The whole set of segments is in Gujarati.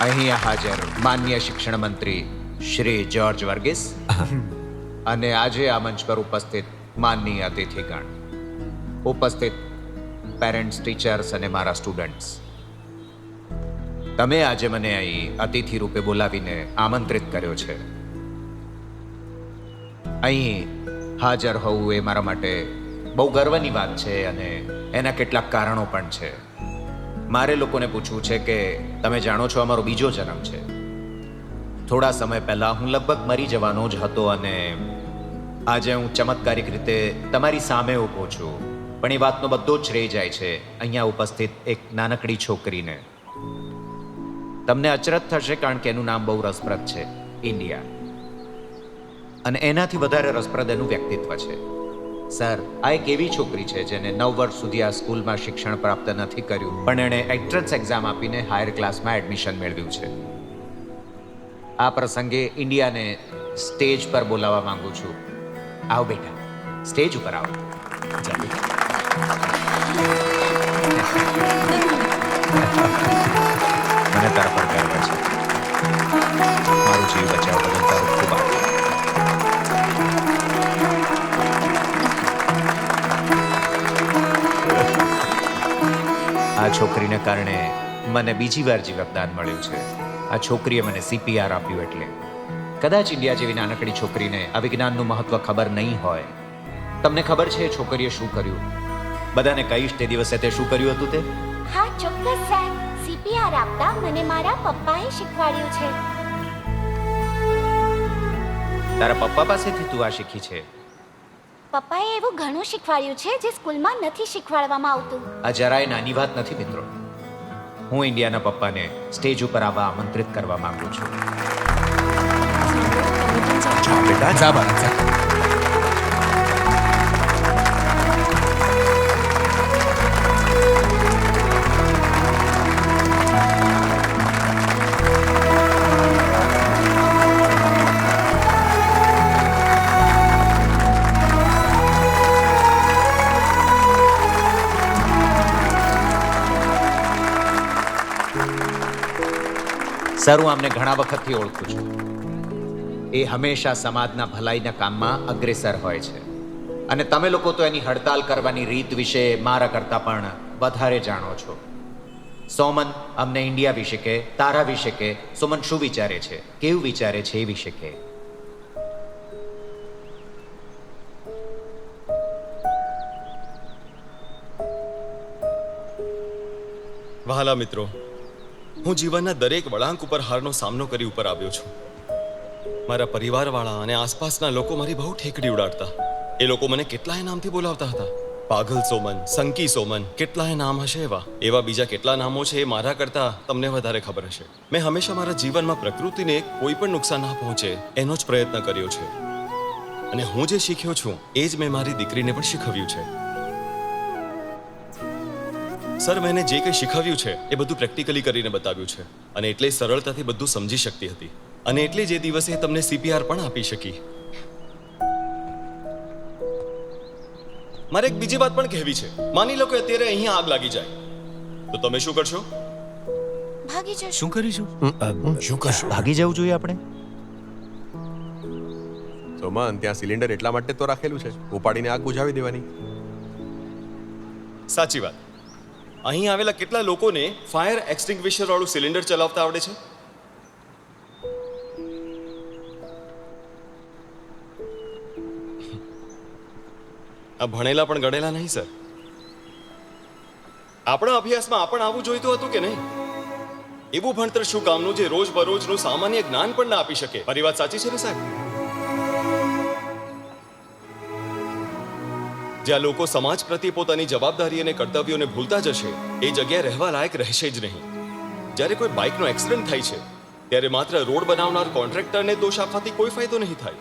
અહીંયા હાજર માનનીય શિક્ષણ મંત્રી શ્રી જ્યોર્જ વર્ગીસ અને આજે આ મંચ પર ઉપસ્થિત માનનીય અતિથિગણ, ઉપસ્થિત પેરેન્ટ્સ, ટીચર્સ અને મારા સ્ટુડન્ટ્સ, તમે આજે મને અહીં અતિથિ રૂપે બોલાવીને આમંત્રિત કર્યો છે. અહીં હાજર હોવું એ મારા માટે બહુ ગર્વની વાત છે અને એના કેટલાક કારણો પણ છે. મારે લોકોને પૂછવું છે કે તમે જાણો છો અમારો બીજો જન્મ છે. થોડા સમય પહેલા હું લગભગ મરી જવાનો જ હતો અને આજે હું ચમત્કારિક રીતે તમારી સામે ઊભો છું. પણ એ વાતનો બધો જ શ્રેય જાય છે અહીંયા ઉપસ્થિત એક નાનકડી છોકરીને. તમને અચરજ થશે કારણ કે એનું નામ બહુ રસપ્રદ છે, ઇન્ડિયા. અને એનાથી વધારે રસપ્રદ એનું વ્યક્તિત્વ છે. સર, આ એક એવી છોકરી છે જેને 9 વર્ષ સુધી આ સ્કૂલમાં શિક્ષણ પ્રાપ્ત નથી કર્યું, પણ એણે એન્ટ્રન્સ એક્ઝામ આપીને હાયર ક્લાસમાં એડમિશન મેળવ્યું છે. આ પ્રસંગે ઇન્ડિયાને સ્ટેજ પર બોલાવવા માંગુ છું. આવો બેટા, સ્ટેજ ઉપર આવો. મને તારા પર ગર્વ છે. મારું જીવ બચાવ બદલ તારો ખૂબ આભાર. આ છોકરીને કારણે મને બીજી વાર જીવતદાન મળ્યું છે. આ છોકરીએ મને CPR આપ્યું. એટલે કદાચ ઇન્ડિયા જેવી નાનકડી છોકરીને આ વિજ્ઞાનનું મહત્વ ખબર નહીં હોય. તમને ખબર છે એ છોકરીએ શું કર્યું? બધાને કહીશ તે દિવસે તે શું કર્યું હતું તે? હા ચોક્કસ સાહેબ, CPR આપતા મને મારા પપ્પાએ શીખવાડ્યું છે. તારા પપ્પા પાસેથી તું આ શીખી છે? પપ્પાએ એવું ઘણું શીખવાડ્યું છે જે સ્કૂલમાં નથી શીખવાડવામાં આવતું. આ જરાય નાની વાત નથી મિત્રો. હું ઇન્ડિયાના પપ્પાને સ્ટેજ ઉપર આવવા આમંત્રિત કરવા માંગુ છું. બેટા જા બાળક જા. સર, હું આમને ઘણા વખતથી ઓળખું છું. એ હંમેશા સમાજના ભલાઈના કામમાં અગ્રેસર હોય છે અને તમે લોકો તો એની હડતાલ કરવાની રીત વિશે મારા કરતાં પણ વધારે જાણો છો. સોમન અમને ઇન્ડિયા વિશે કે, તારા વિશે કે, સોમન શું વિચારે છે, કેવું વિચારે છે એ વિશે કે. વહાલા મિત્રો, હું જીવનના દરેક વળાંક ઉપર હારનો સામનો કરી ઉપર આવ્યો છું. મારા પરિવારવાળા અને આસપાસના લોકો મારી બહુ ઠેકડી ઉડાડતા. એ લોકો મને કેટલાય નામથી બોલાવતા હતા. પાગલ સોમન, સંકી સોમન, કેટલાય નામ હશે. એવા બીજા કેટલા નામો છે એ મારા કરતા તમને વધારે ખબર હશે. મેં હંમેશા મારા જીવનમાં પ્રકૃતિને કોઈ પણ નુકસાન ના પહોંચે એનો જ પ્રયત્ન કર્યો છે. અને હું જે શીખ્યો છું એ જ મેં મારી દીકરીને પણ શીખવ્યું છે. સર, મેં જે કંઈ શીખવ્યું છે એ બધું પ્રેક્ટિકલી કરીને બતાવ્યું છે અને એટલે સરળતાથી બધું સમજી શકતી હતી અને એટલે જ એ દિવસે તમને CPR પણ આપી શકી. મારે એક બીજી વાત પણ કહેવી છે. માની લો કે અત્યારે અહીંયા આગ લાગી જાય તો તમે શું કરશો? ભાગી જશો. શું કરીશું? શું કરશું? ભાગી જવું જોઈએ આપણે. સોમન, ત્યાં સિલિન્ડર એટલા માટે તો રાખેલું છે, ઉપાડીને આગ બુઝાવી દેવાની. સાચી વાત. અહીં આવેલા કેટલા લોકોને ફાયર એક્સટિંગ્વિશર વાળું સિલિન્ડર ચલાવતા આવડે છે? આ ભણેલા પણ ગણેલા નહીં સર. આપણા અભ્યાસમાં આપણ આવું જોઈતું હતું કે નહીં? એવું ભણતર શું કામનું જે રોજ બરોજનું સામાન્ય જ્ઞાન પણ ના આપી શકે? મારી વાત સાચી છે ને સાહેબ? જ્યાં લોકો સમાજ પ્રત્યે પોતાની જવાબદારી અને કર્તવ્યોને ભૂલતા જશે એ જગ્યાએ રહેવા લાયક રહેશે જ નહીં. જ્યારે કોઈ બાઇકનો એક્સિડન્ટ થાય છે ત્યારે માત્ર રોડ બનાવનાર કોન્ટ્રાક્ટરને દોષ આપવાથી કોઈ ફાયદો નહીં થાય.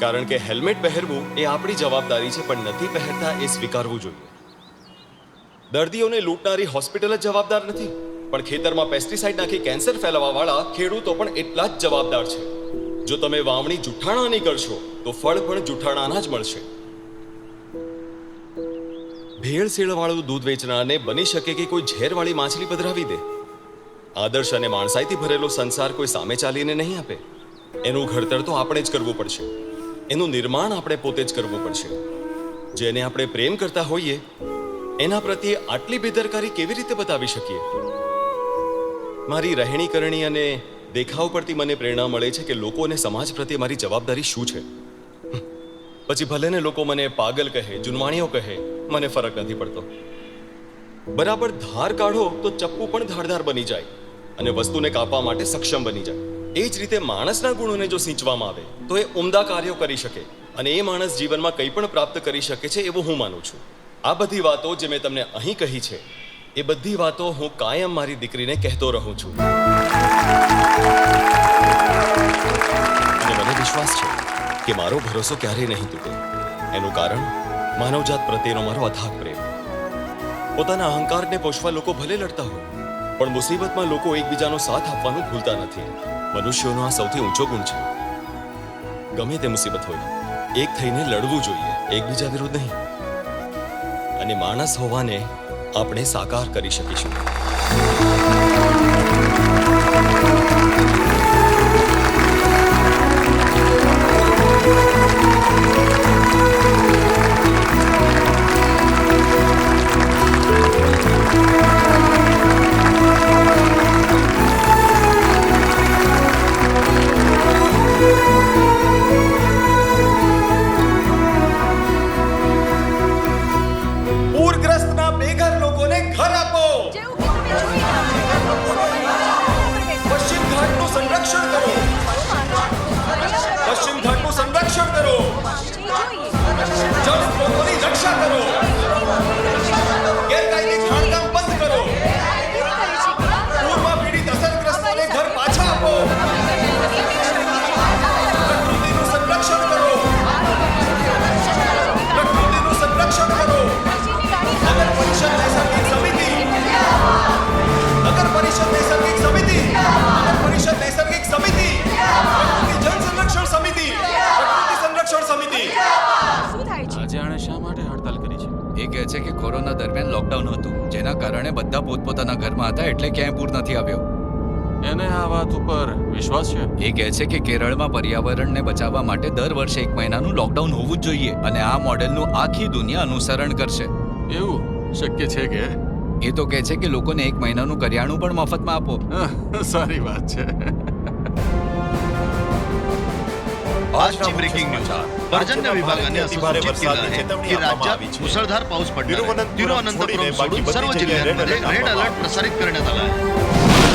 કારણ કે હેલ્મેટ પહેરવું એ આપણી જવાબદારી છે, પણ નથી પહેરતા એ સ્વીકારવું જોઈએ. દર્દીઓને લૂંટનારી હોસ્પિટલ જ જવાબદાર નથી, પણ ખેતરમાં પેસ્ટિસાઇડ નાખી કેન્સર ફેલાવવાવાળા ખેડૂતો પણ એટલા જ જવાબદાર છે. જો તમે વાવણી જુઠ્ઠાણાની કરશો તો ફળ પણ જુઠ્ઠાણાના જ મળશે. ભેળસેળ વાળું દૂધ વેચનારને બની શકે કે કોઈ ઝેરવાળી માછલી પધરાવી દે. આદર્શ અને માણસાઈથી ભરેલો સંસાર કોઈ સામે ચાલીને નહીં આપે. એનું ઘડતર તો આપણે જ કરવું પડશે. એનું નિર્માણ આપણે પોતે જ કરવું પડશે. જેને આપણે પ્રેમ કરતા હોઈએ એના પ્રત્યે આટલી બેદરકારી કેવી રીતે બતાવી શકીએ? મારી રહેણી કરણી અને દેખાવ પરથી મને પ્રેરણા મળે છે કે લોકો અને સમાજ પ્રત્યે મારી જવાબદારી શું છે. પછી ભલે ને લોકો મને પાગલ કહે, જુનવાણીઓ કહે, મને ફરક નથી પડતો. બરાબર ધાર કાઢો તો ચપ્પુ પણ ધારદાર બની જાય અને વસ્તુને કાપવા માટે સક્ષમ બની જાય. એ જ રીતે માણસના ગુણોને જો સિંચવામાં આવે તો એ ઉમદા કાર્યો કરી શકે અને એ માણસ જીવનમાં કંઈ પણ પ્રાપ્ત કરી શકે છે એવું હું માનું છું. આ બધી વાતો જે મેં તમને અહીં કહી છે એ બધી વાતો હું કાયમ મારી દીકરીને કહેતો રહું છું. અને મને વિશ્વાસ છે કે મારો ભરોસો ક્યારેય નહીં તૂટે. એનું કારણ માનવજાત પ્રત્યેનો મારો અથાગ પ્રેમ. પોતાના અહંકારને પોષવા લોકો ભલે લડતા હોય પણ મુસીબતમાં લોકો એકબીજાનો સાથ આપવાનું ભૂલતા નથી. મનુષ્યોનો આ સૌથી ઊંચો ગુણ છે. ગમે તે મુસીબત હોય એક થઈને લડવું જોઈએ, એકબીજા વિરુદ્ધ નહીં. અને માણસ હોવાને આપણે સાકાર કરી શકીશું. પૂરગ્રસ્તના બેઘર લોકોને ઘર આપો. પશ્ચિમ ઘાટનું સંરક્ષણ કરો. પશ્ચિમ ઘાટનું સંરક્ષણ કરો. જળ સ્ત્રોતોની રક્ષા કરો. ગેરકાયદે ખાણકામ બંધ કરો. પૂરમાં પીડિત અસરગ્રસ્તોને ઘર પાછા આપો. પ્રકૃતિનું સંરક્ષણ કરો. પ્રકૃતિનું સંરક્ષણ કરો. નગર પરિષદ નૈસર્ગિક સમિતિ. નગર પરિષદ નૈસર્ગિક સમિતિ. નગર પરિષદ નૈસર્ગિક સમિતિ. પ્રકૃતિ જન સંરક્ષણ સમિતિ. પ્રકૃતિ સંરક્ષણ સમિતિ. આજે આણે શા માટે હડતાલ કરી છે? એ કહે છે કે કોરોના દરમિયાન લોકડાઉન હતું જેના કારણે બધા પોતપોતાના ઘરમાં હતા એટલે ક્યાંય પૂર નથી આવ્યો. એને આ વાત ઉપર વિશ્વાસ છે? એ કહે છે કે કેરળમાં પર્યાવરણને બચાવવા માટે દર વર્ષે 1 મહિનાનું લોકડાઉન હોવું જ જોઈએ અને આ મોડેલનું આખી દુનિયા અનુસરણ કરશે. એવું શક્ય છે કે? એ તો કહે છે કે લોકોને 1 મહિનાનું કરિયાણું પણ મફતમાં આપો. સારી વાત છે. आजची ब्रेकिंग न्यूज पर्जन्य विभागाने असं सूचित केलं आहे की राज्यात मुसळधार पाऊस पडणार आहे. तिरुवनंतपुरम सोडून सर्व जिल्ह्यांमध्ये रेड अलर्ट प्रसारित करण्यात आला आहे.